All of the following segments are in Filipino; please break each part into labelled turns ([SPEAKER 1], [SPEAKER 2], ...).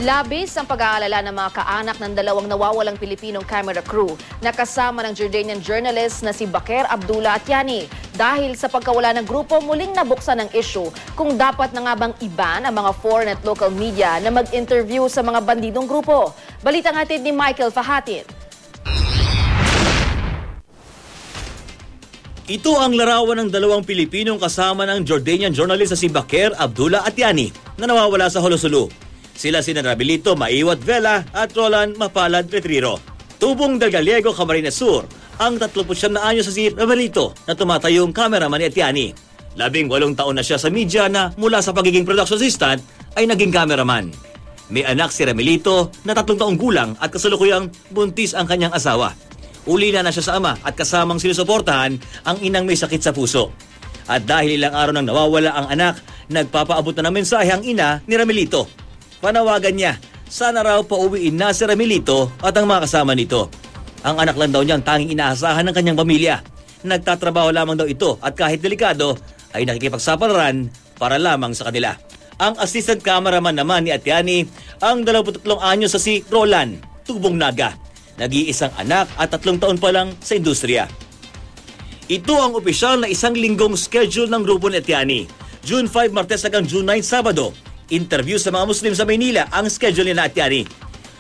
[SPEAKER 1] Labis ang pag-aalala ng mga kaanak ng dalawang nawawalang Pilipinong camera crew na kasama ng Jordanian journalist na si Baker Abdullah Atiani. Dahil sa pagkawala ng grupo, muling nabuksan ang issue kung dapat na nga bang iban ang mga foreign at local media na mag-interview sa mga bandidong grupo. Balitang hatid ni Michael Fahatin.
[SPEAKER 2] Ito ang larawan ng dalawang Pilipinong kasama ng Jordanian journalist na si Baker Abdullah Atiani na nawawala sa Holosulu. Sila sina Ramilito Maiwat Vela at Roland Mapalad Retriro. Tubong del Gallego, Camarines Sur, ang 39 na anyo sa si Ramilito na tumatayong cameraman ni Atiani. 18 taon na siya sa media na mula sa pagiging production assistant ay naging cameraman. May anak si Ramilito na 3 taong gulang at kasalukuyang buntis ang kanyang asawa. Ulila na siya sa ama at kasamang sinusuportahan ang inang may sakit sa puso. At dahil ilang araw nang nawawala ang anak, nagpapaabot na ng mensahe ang ina ni Ramilito. Panawagan niya, sana raw pauwiin na si Ramilito at ang mga kasama nito. Ang anak lang daw niya ang tanging inaasahan ng kanyang pamilya. Nagtatrabaho lamang daw ito at kahit delikado ay nakikipagsapalaran para lamang sa kanila. Ang assistant cameraman naman ni Atiani ang 23 anyo sa si Roland, tubong naga. Nag-iisang anak at 3 taon pa lang sa industriya. Ito ang opisyal na isang linggong schedule ng grupo ni Atiani. June 5 Martes hanggang June 9 Sabado. Interview sa mga Muslim sa Maynila ang schedule ni Atiani.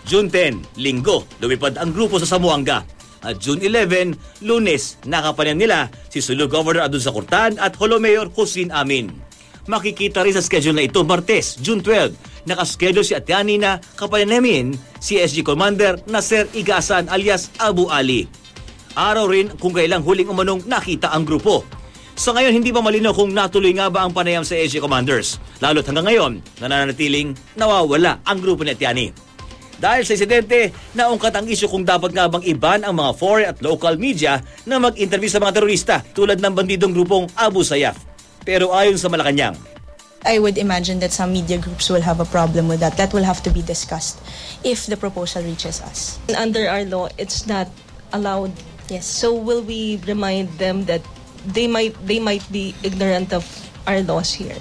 [SPEAKER 2] June 10, Linggo, lumipad ang grupo sa Zamboanga. At June 11, Lunes, nakapanyan nila si Sulu Governor Adun Sakurtan at Holo Mayor Hussein Amin. Makikita rin sa schedule na ito Martes, June 12, nakaschedule si Atiani na kapanyan namin si SG Commander Nasser Igasan alias Abu Ali. Araw rin kung kailang huling umanong nakita ang grupo. Sa ngayon, hindi pa malinaw kung natuloy nga ba ang panayam sa SG Commanders. Lalo't hanggang ngayon, nananatiling nawawala ang grupo ni Atiani. Dahil sa insidente, naungkat ang isyu kung dapat nga bang iban ang mga foreign at local media na mag-interview sa mga terorista tulad ng bandidong grupong Abu Sayyaf. Pero ayon sa Malacanang,
[SPEAKER 3] I would imagine that some media groups will have a problem with that. That will have to be discussed if the proposal reaches us.
[SPEAKER 4] Under our law, it's not allowed.
[SPEAKER 3] Yes.
[SPEAKER 4] So will we remind them that they might be ignorant of our laws here?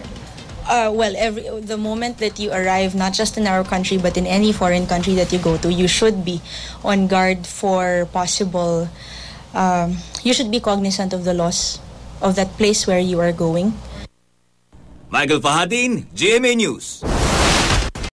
[SPEAKER 3] The moment that you arrive, not just in our country but in any foreign country that you go to, you should be on guard for possible. You should be cognizant of the laws of that place where you are going.
[SPEAKER 2] Michael Fahatin, GMA News.